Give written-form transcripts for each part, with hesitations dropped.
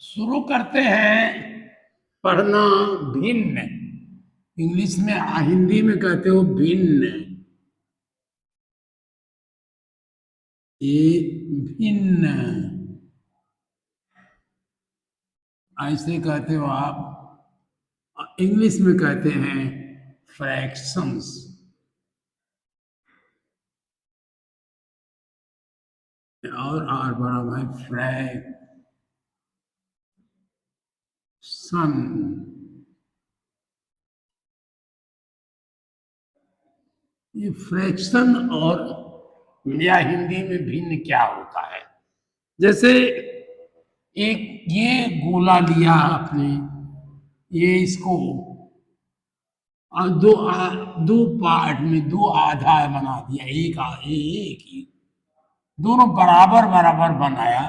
शुरू करते हैं पढ़ना भिन्न। इंग्लिश में, हिंदी में कहते हो भिन्न। ये भिन्न ऐसे कहते हो आप। इंग्लिश में कहते हैं फ्रैक्शंस। और बड़ा भाई फ्रैक्शन। ये फ्रैक्शन और या हिंदी में भिन्न क्या होता है? जैसे एक ये गोला लिया आपने, ये इसको और दो पार्ट में दो आधा बना दिया, एक ही दोनों बराबर बराबर बनाया,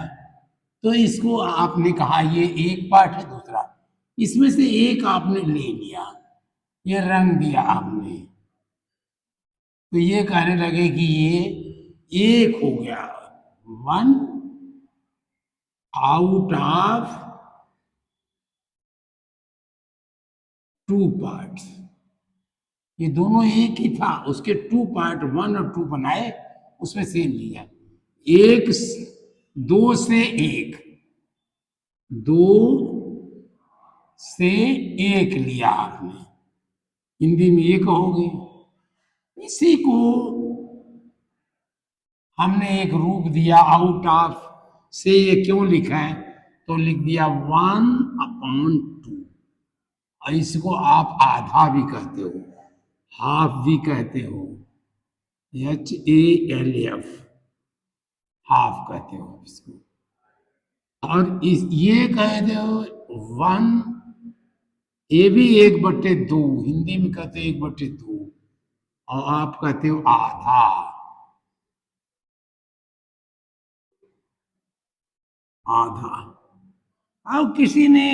तो इसको आपने कहा ये एक पार्ट है, दूसरा इसमें से एक आपने ले लिया, ये रंग दिया आपने, तो ये कहने लगे कि ये एक हो गया, one out of two parts. ये दोनों एक ही था, उसके टू पार्ट, वन और टू बनाए, उसमें से लिया एक, दो से एक, दो से एक लिया आपने, हिंदी में ये कहोगे। इसी को हमने एक रूप दिया, आउट ऑफ से ये क्यों लिखा है, तो लिख दिया वन अपॉन टू। और इसको आप आधा भी कहते हो, हाफ भी कहते हो, HALF, हाफ कहते हो इसको। और इस ये कहते हो वन, ये भी 1/2, हिंदी में कहते हो 1/2, और आप कहते हो आधा, आधा। अब किसी ने,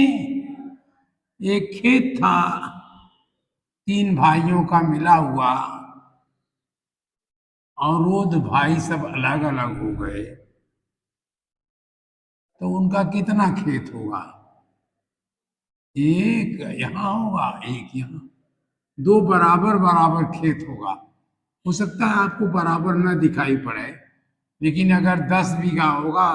एक खेत था, 3 भाइयों का मिला हुआ, और रोज भाई सब अलग अलग हो गए, तो उनका कितना खेत होगा? एक यहाँ होगा, एक यहाँ, दो बराबर बराबर खेत होगा। हो सकता है आपको बराबर न दिखाई पड़े, लेकिन अगर 10 बीघा होगा,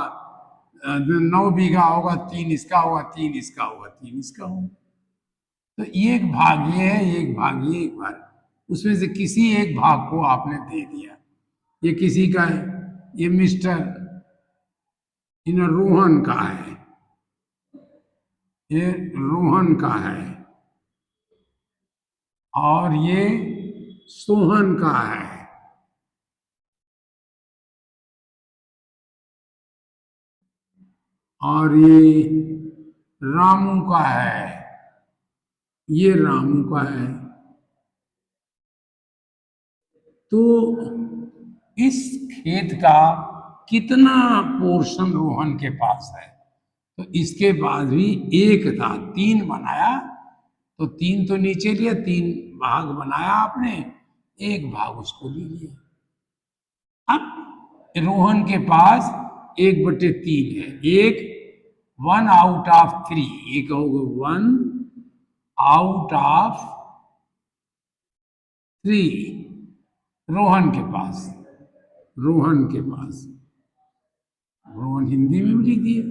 9 बीघा होगा, 3 इसका होगा, 3 इसका होगा, 3 इसका होगा, तो एक भाग ये है, एक भाग ये, एक भाग, उसमें से किसी एक भाग को आपने दे दिया। ये किसी का है, ये मिस्टर इन रोहन का है, ये रोहन का है, और ये सोहन का है, और ये रामू का है, ये रामू का है। तो इस खेत का कितना पोर्शन रोहन के पास है? तो इसके बाद भी एक था, 3 बनाया, तो 3 तो नीचे लिया, 3 भाग बनाया आपने, एक भाग उसको ले लिया। अब रोहन के पास 1/3 है, एक 1 आउट ऑफ 3, ये कहोगे 1 आउट ऑफ 3 रोहन के पास, रोहन के पास, रोहन हिंदी में भी लिख दिया।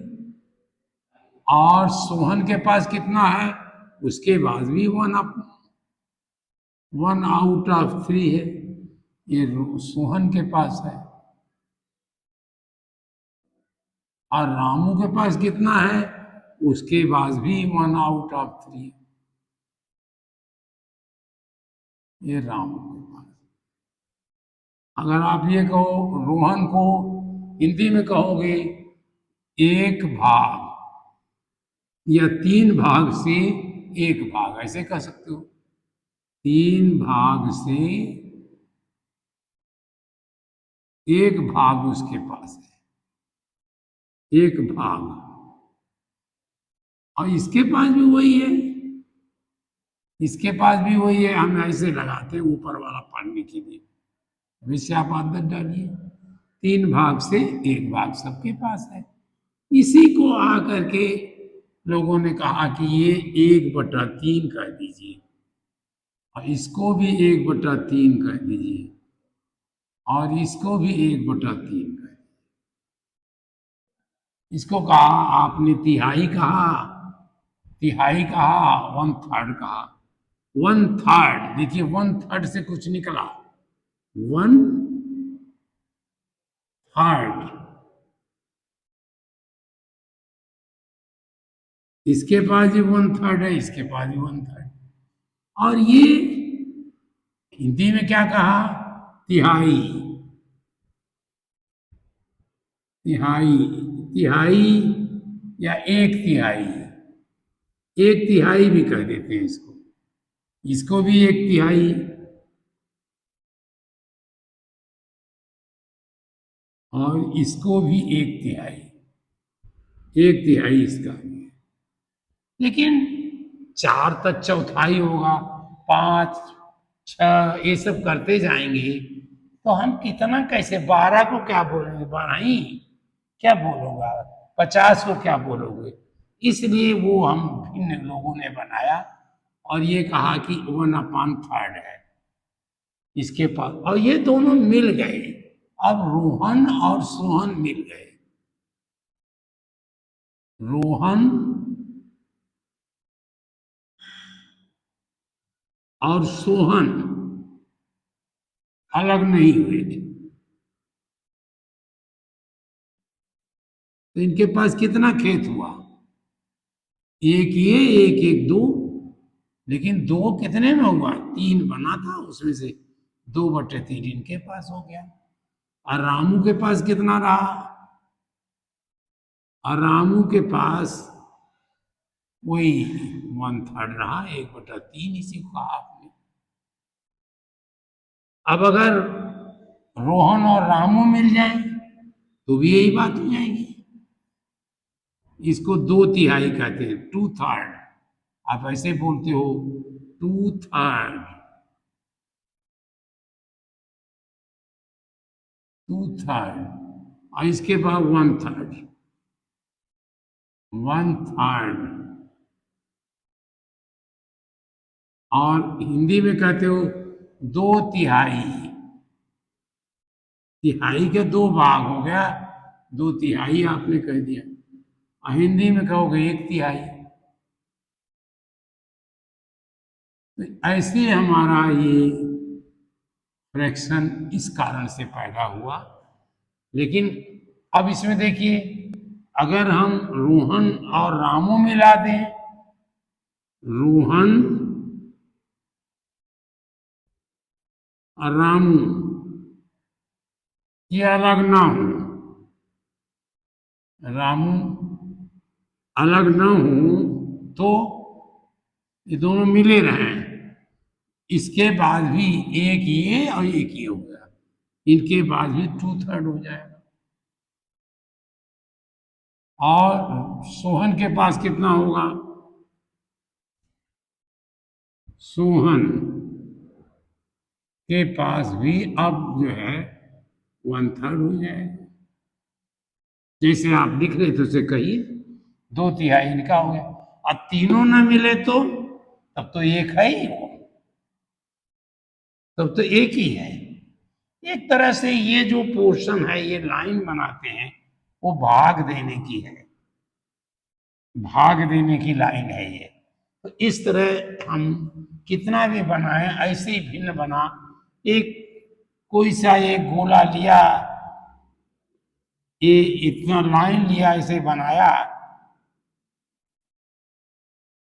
और सोहन के पास कितना है? उसके बाद भी 1 आउट ऑफ 3 है, ये सोहन के पास है। और रामू के पास कितना है? उसके पास भी 1 आउट ऑफ 3, ये रामू के पास। अगर आप ये कहो, रोहन को हिंदी में कहोगे एक भाग, या 3 भाग से एक भाग, ऐसे कह सकते हो, 3 भाग से एक भाग उसके पास है, एक भाग। और इसके पास भी वही है, इसके पास भी वही है, हम ऐसे लगाते हैं ऊपर वाला पढ़ने के लिए, वैसे आप आदत डालिए, 3 भाग से एक भाग सबके पास है। इसी को आकर के लोगों ने कहा कि ये 1/3 कर दीजिए, और इसको भी 1/3 कर दीजिए, और इसको भी 1/3 कर। इसको कहा आपने तिहाई कहा, तिहाई कहा, 1/3 कहा। 1/3, देखिए 1/3 से कुछ निकला, 1/3, इसके पास भी 1/3 है, इसके पास भी 1/3। और ये हिंदी में क्या कहा, तिहाई, तिहाई, तिहाई या 1/3, 1/3 भी कह देते हैं इसको, इसको भी 1/3, और इसको भी 1/3, 1/3 इसका भी है। लेकिन 4 तक चौथाई होगा, 5, 6 ये सब करते जाएंगे, तो हम कितना कैसे, 12 को क्या बोलेंगे, 12 ही क्या बोलूंगा, 50 को क्या बोलोगे। इसलिए वो हम भिन्न लोगों ने बनाया, और ये कहा कि 1/3 है इसके पास, और ये दोनों मिल गए। अब रोहन और सोहन मिल गए, रोहन और सोहन अलग नहीं हुए, तो इनके पास कितना खेत हुआ, एक ये, एक एक दो, लेकिन दो कितने में हुआ, 3 बना था, उसमें से 2/3 इनके पास हो गया। और रामू के पास कितना रहा, और रामू के पास वही 1/3 रहा, 1/3 इसी को कहा आपने। अब अगर रोहन और रामू मिल जाए तो भी यही बात हो जाएगी। इसको 2/3 कहते हैं, 2/3, आप ऐसे बोलते हो 2/3, 2/3, और इसके बाद 1/3, 1/3, और हिंदी में कहते हो 2/3, तिहाई के 2 भाग हो गया, 2/3 आपने कह दिया, और हिंदी में कहोगे 1/3। तो ऐसे हमारा ये फ्रैक्शन इस कारण से पैदा हुआ। लेकिन अब इसमें देखिए, अगर हम रोहन और रामू मिला दें, रोहन और रामू ये अलग ना हो, रामू अलग ना हो, तो ये दोनों मिले रहें, इसके बाद भी एक ये और एक ये हो गया, इनके बाद भी 2/3 हो जाएगा। और सोहन के पास कितना होगा, सोहन के पास भी अब जो है 1/3 हो जाएगा। जैसे आप लिख रहे थे उसे कहिए, 2/3 इनका हो गया। अब तीनों ना मिले तो तब तो एक है ही वो, तब तो एक ही है। एक तरह से ये जो पोर्शन है, ये लाइन बनाते हैं, वो भाग देने की है, भाग देने की लाइन है ये। तो इस तरह हम कितना भी बनाए, ऐसे ही भिन्न बना। एक कोई सा एक गोला लिया, ये इतना लाइन लिया, इसे बनाया,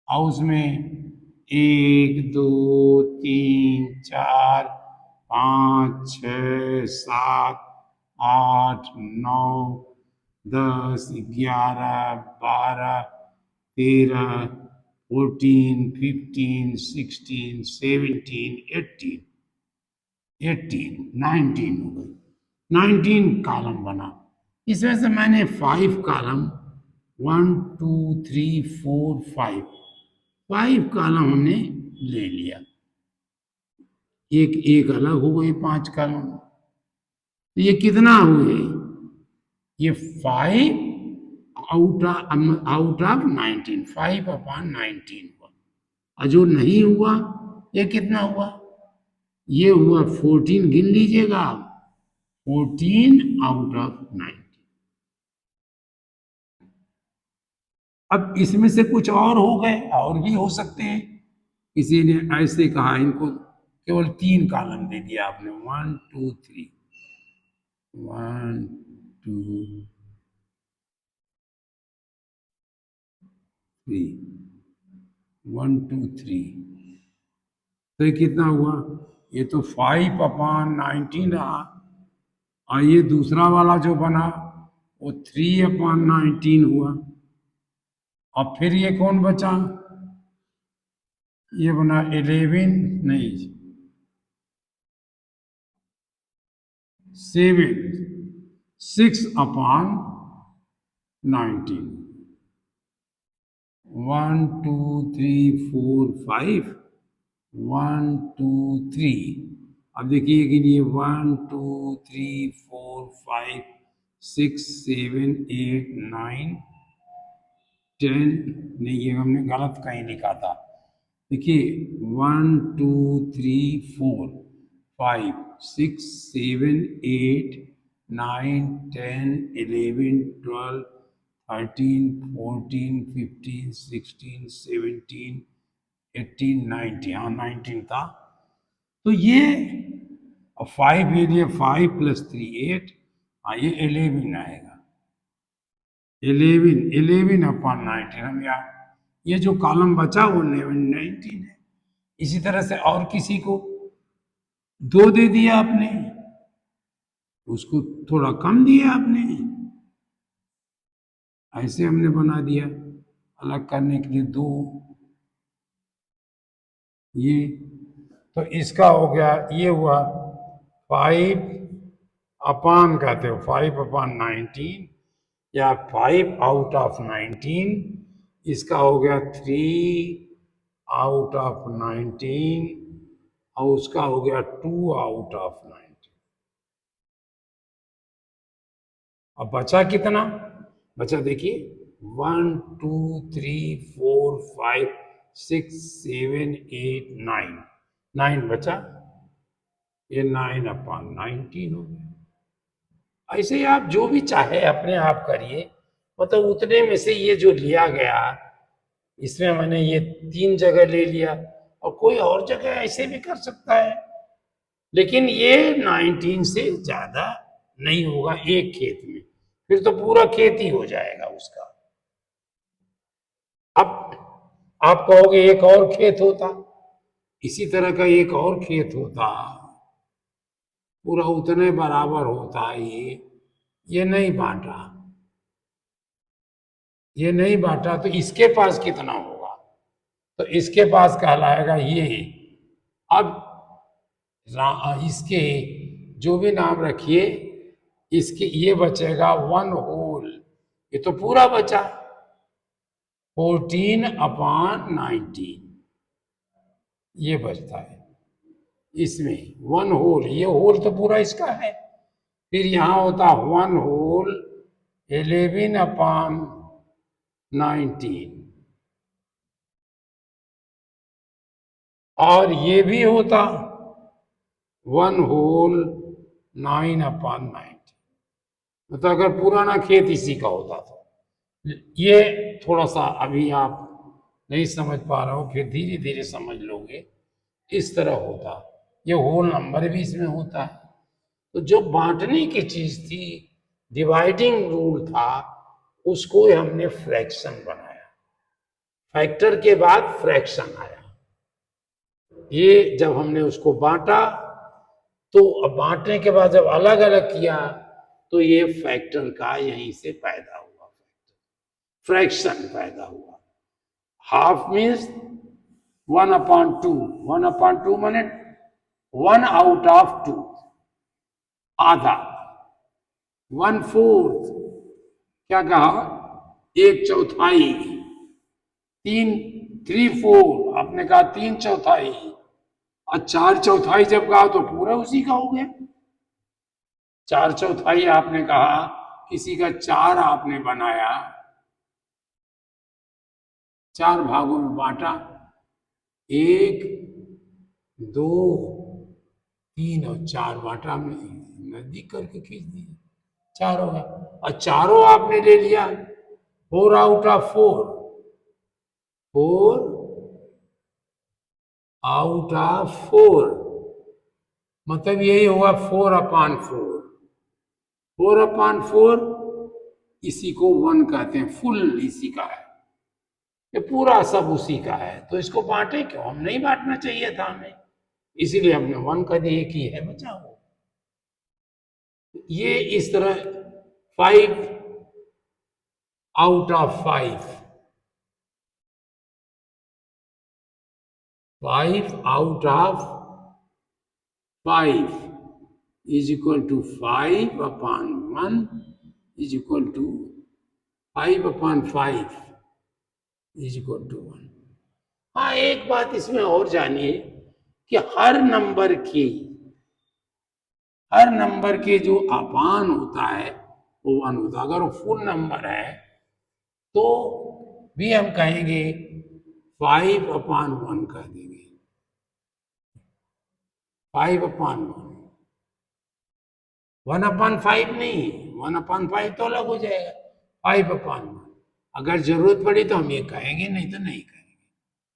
और उसमें 1 2 3 4 5 6 7 8 9 10 11 12 13 14 15 16 17 18 19 हो गई, 19 कॉलम बना। इसमें से मैंने 5 कॉलम, 1 2 3 4 5, 5 कॉलम हमने ले लिया, एक एक अलग हो गई 5 कॉलम। तो ये कितना हुए, ये 5 आउट ऑफ 19, 5/19 हुआ। और जो नहीं हुआ ये कितना हुआ, ये हुआ 14, गिन लीजिएगा आप, 14 आउट ऑफ 19। अब इसमें से कुछ और हो गए, और भी हो सकते हैं। किसी ने ऐसे कहा, इनको केवल 3 कॉलम दे दिया आपने, 1 2 3, 1 2 3, 1 2 3, तो ये कितना हुआ, ये तो 5/19 रहा। और ये दूसरा वाला जो बना वो 3/19 हुआ। और फिर ये कौन बचा, ये बना 11, नहीं 7, 6/19, 1 2 3 4 5, 1 2 3। अब देखिए कि ये 1 2 3 4 5 6 7 8 9 10, नहीं ये हमने गलत कहीं लिखा था। देखिए 1 2 3 4 5 6 7 8 9 10 11 12 13 14 15 16 17 18 19, हाँ 19 था। तो ये 5, ये 5 + 3 8, हाँ ये 11 आएगा। 11/19 हम यहाँ, ये जो कॉलम बचा वो 19 है। इसी तरह से और किसी को 2 दे दिया आपने, उसको थोड़ा कम दिया आपने, ऐसे हमने बना दिया अलग करने के लिए 2, ये तो इसका हो गया, ये हुआ 5 अपान कहते हो 5/19 या 5 आउट ऑफ 19, इसका हो गया 3 आउट ऑफ 19 और उसका हो गया 2 आउट ऑफ 19। अब बचा कितना, बचा देखिए 1 2 3 4 5 6 7 8 9, 9 बचा, ये 9/19 हो गया। ऐसे ही आप जो भी चाहे अपने आप करिए, मतलब उतने में से ये जो लिया गया, इसमें मैंने ये 3 जगह ले लिया, और कोई और जगह ऐसे भी कर सकता है, लेकिन ये 19 से ज्यादा नहीं होगा एक खेत में, फिर तो पूरा खेत ही हो जाएगा उसका। अब आप कहोगे एक और खेत होता, इसी तरह का एक और खेत होता, पूरा उतने बराबर होता, ये नहीं बांटा, ये नहीं बांटा, तो इसके पास कितना होगा, तो इसके पास कहलाएगा ये। अब इसके जो भी नाम रखिए, इसके ये बचेगा 1 होल, ये तो पूरा बचा 14/19, ये बचता है इसमें 1 होल, ये होल तो पूरा इसका है। फिर यहां होता 1 होल 11/19, और ये भी होता 1 होल 9/19। मतलब अगर पुराना खेत इसी का होता तो ये थोड़ा सा अभी आप नहीं समझ पा रहे हो, फिर धीरे धीरे समझ लोगे, इस तरह होता। ये होल नंबर भी इसमें होता है। तो जो बांटने की चीज थी, डिवाइडिंग रूल था, उसको हमने फ्रैक्शन बनाया, फैक्टर के बाद फ्रैक्शन आया। ये जब हमने उसको बांटा, तो अब बांटने के बाद जब अलग अलग किया, तो ये फैक्टर का यहीं से पैदा हुआ, फ्रैक्शन पैदा हुआ। हाफ मीन्स 1/2, 1/2 माने 1 आउट ऑफ 2, आधा। 1/4 क्या कहा, 1/4, 3/4 आपने कहा 3/4, और 4/4 जब कहा तो पूरा उसी का हो गया। 4/4 आपने कहा, किसी का 4 आपने बनाया, 4 भागों में बांटा, 1 2 3 और 4 बांटा, हमने नजदीक करके खींच दिए, 4 हो गया। और चारों आपने ले लिया, 4 आउट ऑफ 4, 4 आउट ऑफ 4, मतलब यही होगा 4/4, 4/4 इसी को 1 कहते हैं, फुल इसी का है, ये पूरा सब उसी का है, तो इसको बांटे क्यों, हम नहीं बांटना चाहिए था हमें, इसीलिए हमने 1 कर दिया, एक ही है बचा वो। ये इस तरह 5 out of 5, 5 out of 5 is equal to 5/1 is equal to 5/5 is equal to 1। हाँ, एक बात इसमें और जानिए कि हर नंबर के जो अपान होता है वो 1 होता है। अगर वो फुल नंबर है तो भी हम कहेंगे 5/1 कह देंगे, 5/1, 1/5 नहीं, 1/5 तो अलग हो जाएगा, 5/1। अगर जरूरत पड़ी तो हम ये कहेंगे, नहीं तो नहीं कहेंगे,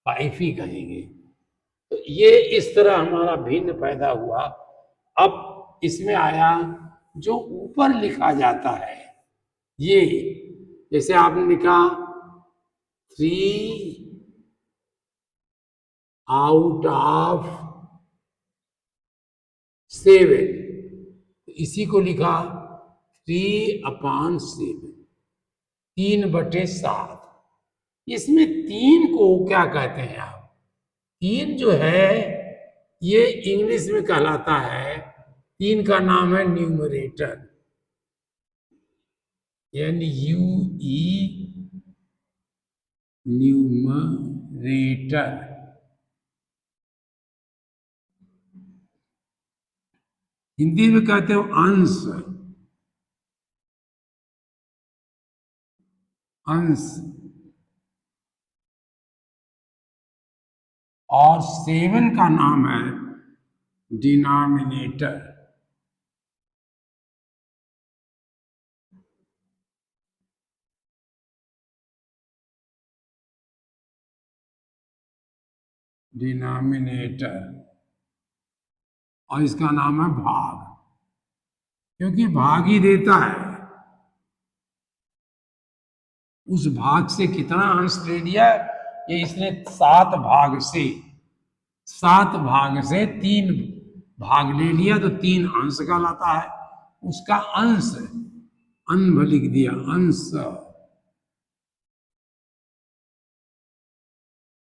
5 ही कहेंगे। तो ये इस तरह हमारा भिन्न पैदा हुआ। अब इसमें आया जो ऊपर लिखा जाता है, ये जैसे आपने लिखा 3 आउट ऑफ 7, इसी को लिखा 3/7, 3/7। इसमें 3 को क्या कहते हैं आप, 3 जो है ये इंग्लिश में कहलाता है, 3 का नाम है न्यूमरेटर, NUE, न्यूमरेटर। हिंदी में कहते हो अंश, अंश। और 7 का नाम है डिनोमिनेटर, डिनोमिनेटर। और इसका नाम है भाग, क्योंकि भाग ही देता है, उस भाग से कितना अंश ले लिया, ये इसने 7 भाग से 3 भाग ले लिया तो 3 अंश का लाता है, उसका अंश अंभ लिख दिया, अंश,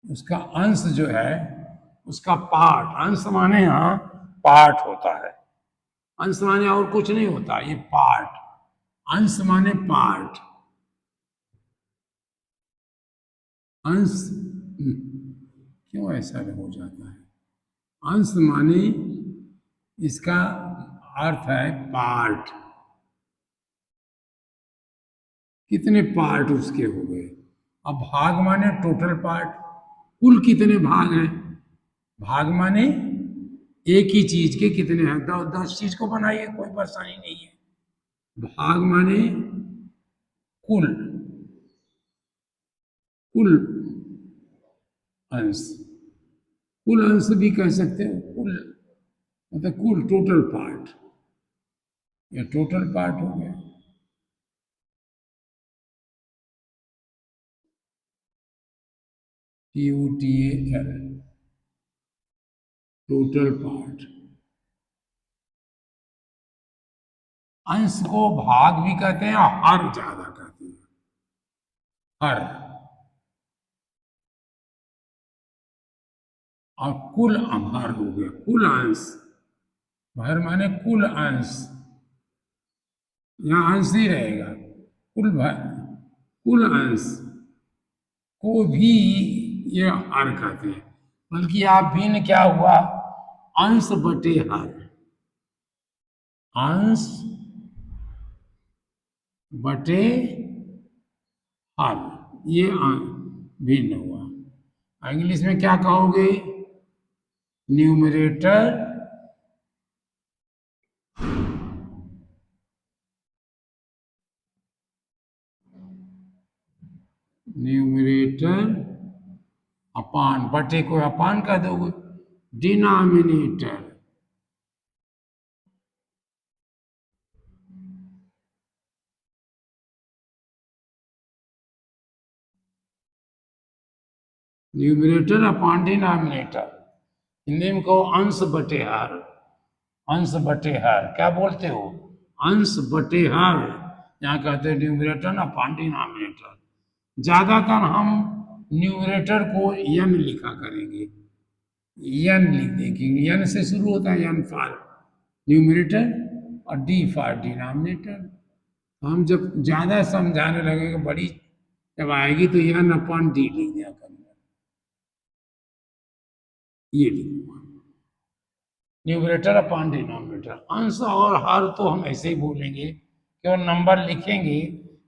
उसका अंश जो है उसका पार्ट, अंश माने यहां पार्ट होता है, अंश माने और कुछ नहीं होता, ये पार्ट, अंश माने पार्ट, अंश। क्यों ऐसा हो जाता है, अंश माने इसका अर्थ है पार्ट, कितने पार्ट उसके हो गए। अब भाग माने टोटल पार्ट, कुल कितने भाग हैं, भाग माने एक ही चीज के कितने हैं, 10 चीज को बनाइए, कोई परेशानी नहीं है। भाग माने कुल, कुल अंश, कुल अंश भी कह सकते हो, कुल मतलब कुल, टोटल पार्ट, ये टोटल पार्ट हो गया। TOTAL, total part. अंश को भाग भी कहते हैं और हर ज्यादा कहते हैं, हर। और कुल भर हो गया, कुल अंश, भर माने कुल अंश, यहां अंश ही रहेगा, कुल भर, कुल अंश को भी ये हर कहते हैं, बल्कि आप भिन्न क्या हुआ, अंश बटे हर, अंश बटे हर, ये भिन्न हुआ। इंग्लिश में क्या कहोगे? न्यूमरेटर न्यूमरेटर अपान, बटे को अपान कर दोगे, डिनोमिनेटर। न्यूमरेटर अपान डिनोमिनेटर। हिंदी में कहो अंश बटे हर। अंश बटे हर क्या बोलते हो? अंश बटे हर। यहाँ कहते हैं न्यूमरेटर अपान डिनोमिनेटर। ज्यादातर हम न्यूमरेटर को यन लिखा करेंगे, यन लिख देंगे। यन से शुरू होता है, यन फॉर न्यूमरेटर और डी फॉर डिनोमिनेटर। हम जब ज्यादा समझाने लगेंगे, बड़ी जब आएगी तो यन अपॉन डी लिख दिया करेंगे, ये लिखूंगा न्यूमरेटर अपॉन डिनोमिनेटर। अंश और हर तो हम ऐसे ही बोलेंगे, केवल नंबर लिखेंगे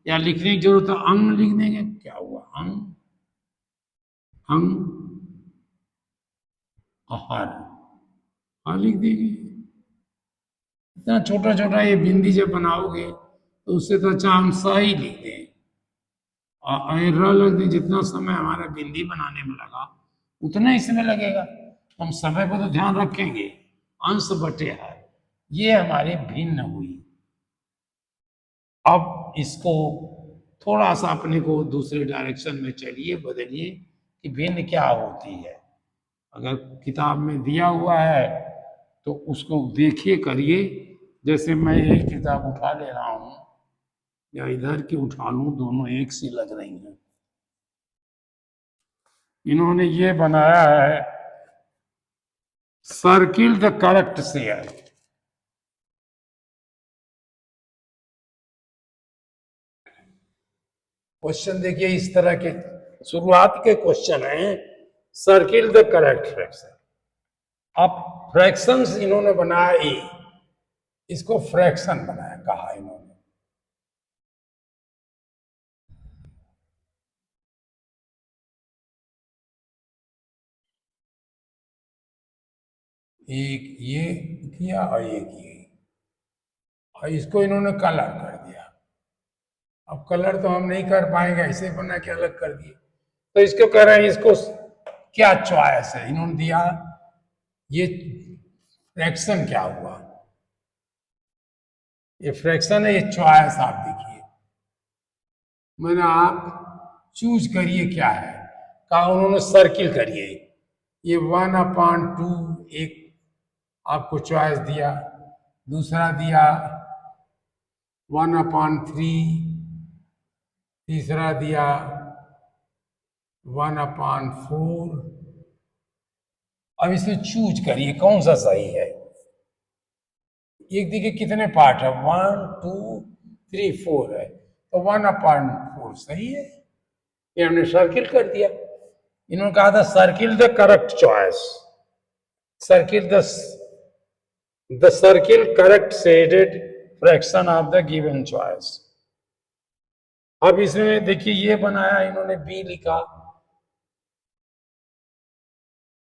या लिखने की जरूरत है अंग लिख देंगे। क्या हुआ? अंग, अंग और हर लिख देंगे। इतना छोटा छोटा ये बिंदी जब बनाओगे तो उससे तो अच्छा हम स ही लिख दें और र लग दें। जितना समय हमारा बिंदी बनाने में लगा उतना ही समय लगेगा। हम समय को तो ध्यान रखेंगे। अंश बटे हर, ये हमारी भिन्न हुई। अब इसको थोड़ा सा अपने को दूसरे डायरेक्शन में चलिए, बदलिए कि भिन्न क्या होती है। अगर किताब में दिया हुआ है तो उसको देखिए, करिए। जैसे मैं एक किताब उठा ले रहा हूं या इधर की उठा लूं, दोनों एक सी लग रही हैं। इन्होंने ये बनाया है, circle the correct share. Question देखिए, इस तरह के शुरुआत के क्वेश्चन हैं। Circle the correct fraction. अब फ्रैक्शंस इन्होंने बनाया ए, इसको फ्रैक्शन बनाया, कहा इन्होंने। एक ये किया और एक ये, और इसको इन्होंने कलर कर दिया। अब कलर तो हम नहीं कर पाएंगे, ऐसे बना के अलग कर दिए। तो इसको कह रहे हैं, इसको क्या चॉइस है इन्होंने दिया, ये फ्रैक्शन क्या हुआ? ये फ्रैक्शन है, ये चॉइस आप देखिए। मैंने आप चूज करिए क्या है, कहा उन्होंने सर्किल करिए। ये 1/2 एक आपको चॉइस दिया, दूसरा दिया 1/3, तीसरा दिया 1/4। अब इसे चूज करिए कौन सा सही है। एक देखिए कितने पार्ट है, 1 2 3 4 है, तो 1/4 सही है। ये हमने सर्किल कर दिया। इन्होंने कहा था circle the correct choice, circle the circle correct shaded fraction of the given choice. अब इसमें देखिए ये बनाया इन्होंने, बी लिखा।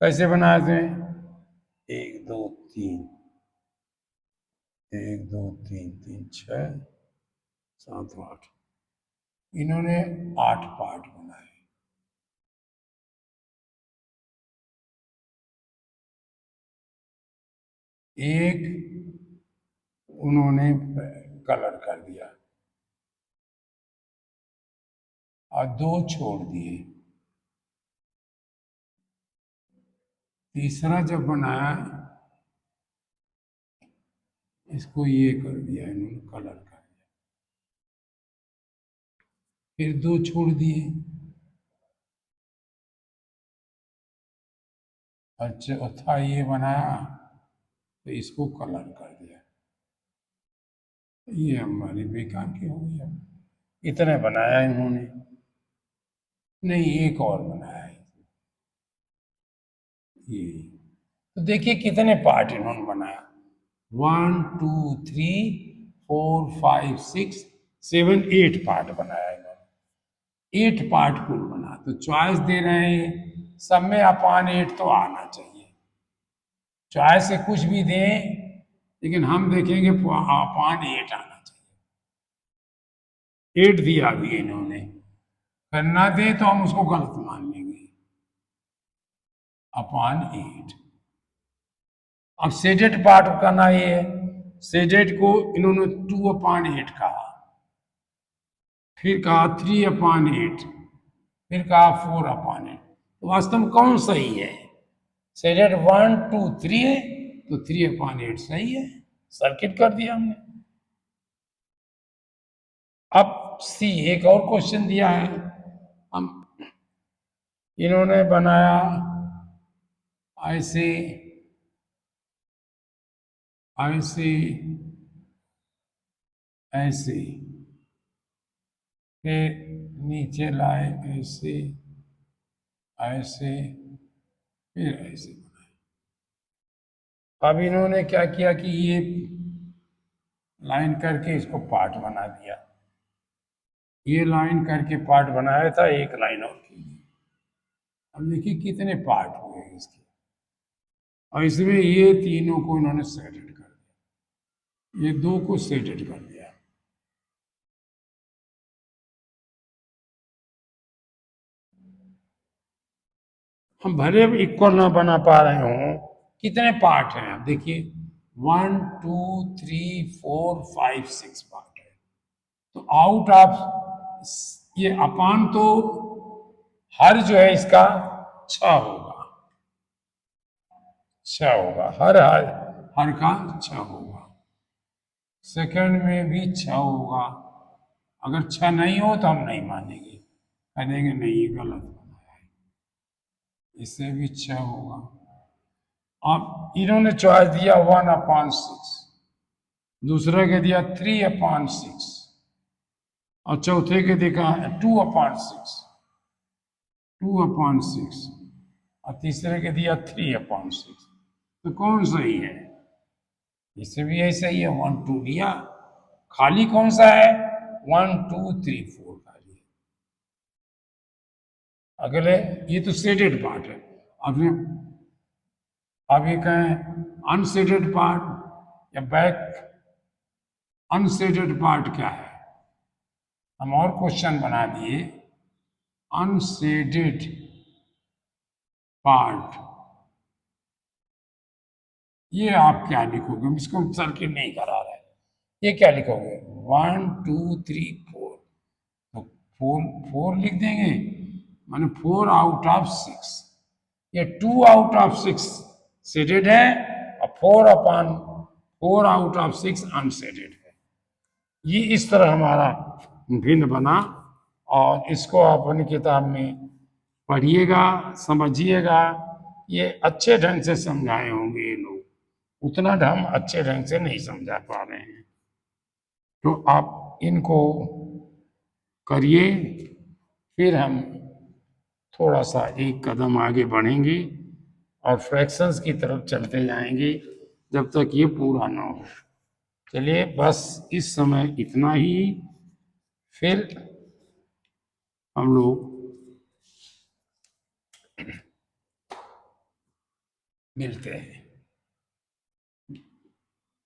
कैसे बनाए थे? 1 2 3, 1 2 3 3 6 7 8, इन्होंने 8 पार्ट बनाए। एक उन्होंने कलर कर दिया और 2 छोड़ दिए। तीसरा जब बनाया, इसको ये कर दिया इन्होंने, कलर कर दिया। फिर 2 छोड़ दिए और चौथा ये बनाया तो इसको कलर कर दिया। ये हमारी बेकार की हो गई। इतने बनाया इन्होंने, नहीं एक और बनाया है ये। तो देखिए कितने पार्ट इन्होंने बनाया, 1 2 3 4 5 6 7 8 पार्ट बनाया इन्होंने। 8 पार्ट कुल बना तो चॉइस दे रहे हैं, सब में अपान 8 तो आना चाहिए। चॉइस से कुछ भी दें, लेकिन हम देखेंगे अपान 8 आना चाहिए। 8 दिया भी इन्होंने, करना दे तो हम उसको गलत मान लेंगे। अपान 8। अब सेडेड पार्ट करना ये है, सेडेड को इन्होंने 2/8 कहा, फिर कहा 3/8, फिर कहा 4/8। तो वास्तव में कौन सही है? सेडेड 1 2 3 है, तो 3/8 सही है। सर्किट कर दिया हमने। अब सी, एक और क्वेश्चन दिया है, हम इन्होंने बनाया ऐसे ऐसे ऐसे, फिर नीचे लाए ऐसे ऐसे, फिर ऐसे बनाए। अब इन्होंने क्या किया कि ये लाइन करके इसको पार्ट बना दिया। ये लाइन करके पार्ट बनाया था, एक लाइन और कीजिए। अब देखिए कितने पार्ट हुए इसके, और इसमें ये तीनों को इन्होंने सेटेड कर दिया, ये 2 को सेटेड कर दिया। हम भले इक्वल ना बना पा रहे हों, कितने पार्ट हैं आप देखिए, 1 2 3 4 5 6 पार्ट है। तो आउट ऑफ ये अपान तो हर जो है इसका 6 होगा, 6 होगा, हर हर हर का 6 होगा। सेकंड में भी 6 होगा। अगर 6 नहीं हो तो हम नहीं मानेंगे, कहेंगे नहीं ये गलत बनाया है। इससे भी 6 होगा। अब इन्होंने चॉइस दिया 1/6, दूसरे के दिया 3/6, और चौथे के देखा 2/6, 2/6, और तीसरे के दिया 3/6। तो कौन सही है? इससे भी यही सही है, 1 2 लिया। खाली कौन सा है? 1 2 3 4 खाली है। अगले ये तो सेटेड पार्ट है। अब ये कहें अनसेटेड पार्ट या बैक अनसेटेड पार्ट क्या है? हम और क्वेश्चन बना दिए, अनसेडेड पार्ट। ये आप क्या लिखोगे? इसको सर्किट नहीं करा रहा है, ये क्या लिखोगे? 1 2 3 4, तो 4 लिख देंगे, माने 4 आउट ऑफ 6। ये 2 आउट ऑफ 6 सेडेड है, और 4 आउट ऑफ 6 अनसेडेड है। ये इस तरह हमारा भिन्न बना, और इसको आप अपनी किताब में पढ़िएगा, समझिएगा। ये अच्छे ढंग से समझाए होंगे ये लोग, उतना हम अच्छे ढंग से नहीं समझा पा रहे हैं। तो आप इनको करिए, फिर हम थोड़ा सा एक कदम आगे बढ़ेंगे और फ्रैक्शंस की तरफ चलते जाएंगे जब तक ये पूरा ना हो। चलिए बस इस समय इतना ही, फिर हम लोग मिलते हैं।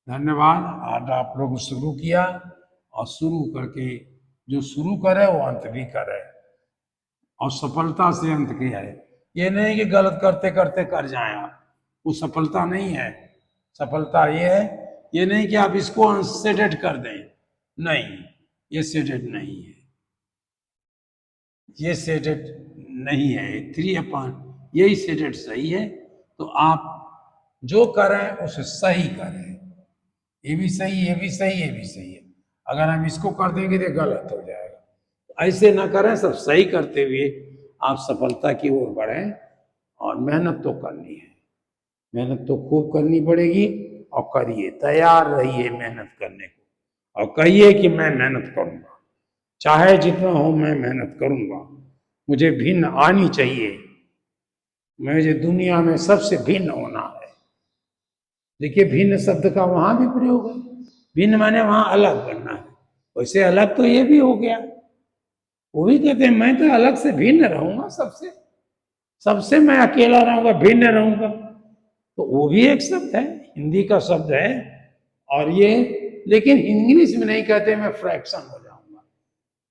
धन्यवाद। आज आप लोग शुरू किया, और शुरू करके जो शुरू करे वो अंत भी करे, और सफलता से अंत किया है। ये नहीं कि गलत करते करते कर जाए आप, वो सफलता नहीं है। सफलता ये है, ये नहीं कि आप इसको अनसेटेड कर दें, नहीं, ये सेटेड नहीं है, ये सेटेड नहीं है। 3/, यही सेटेड सही है। तो आप जो करें उसे सही करें, ये भी सही, ये भी सही, ये भी सही है। अगर हम इसको कर देंगे तो गलत हो जाएगा। ऐसे ना करें, सब सही करते हुए आप सफलता की ओर बढ़ें। और मेहनत तो करनी है, मेहनत तो खूब करनी पड़ेगी, और करिए, तैयार रहिए मेहनत करने को, और कहिए कि मैं मेहनत करूंगा, चाहे जितना हो मैं मेहनत करूंगा, मुझे भिन्न आनी चाहिए, मुझे दुनिया में सबसे भिन्न होना है। देखिए भिन्न शब्द का वहां भी प्रयोग है, भिन्न माने वहां अलग बनना है, वैसे अलग तो ये भी हो गया। वो भी कहते हैं मैं तो अलग से भिन्न रहूंगा, सबसे सबसे मैं अकेला रहूंगा, भिन्न रहूंगा। तो वो भी एक शब्द है, हिंदी का शब्द है। और ये लेकिन इंग्लिश में नहीं कहते मैं फ्रैक्शन हो जाऊंगा।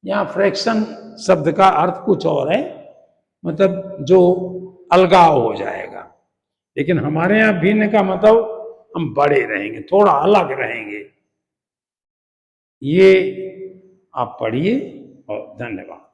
यहाँ फ्रैक्शन शब्द का अर्थ कुछ और है, मतलब जो अलगाव हो जाएगा। लेकिन हमारे यहाँ भिन्न का मतलब हम बड़े रहेंगे, थोड़ा अलग रहेंगे। ये आप पढ़िए और धन्यवाद।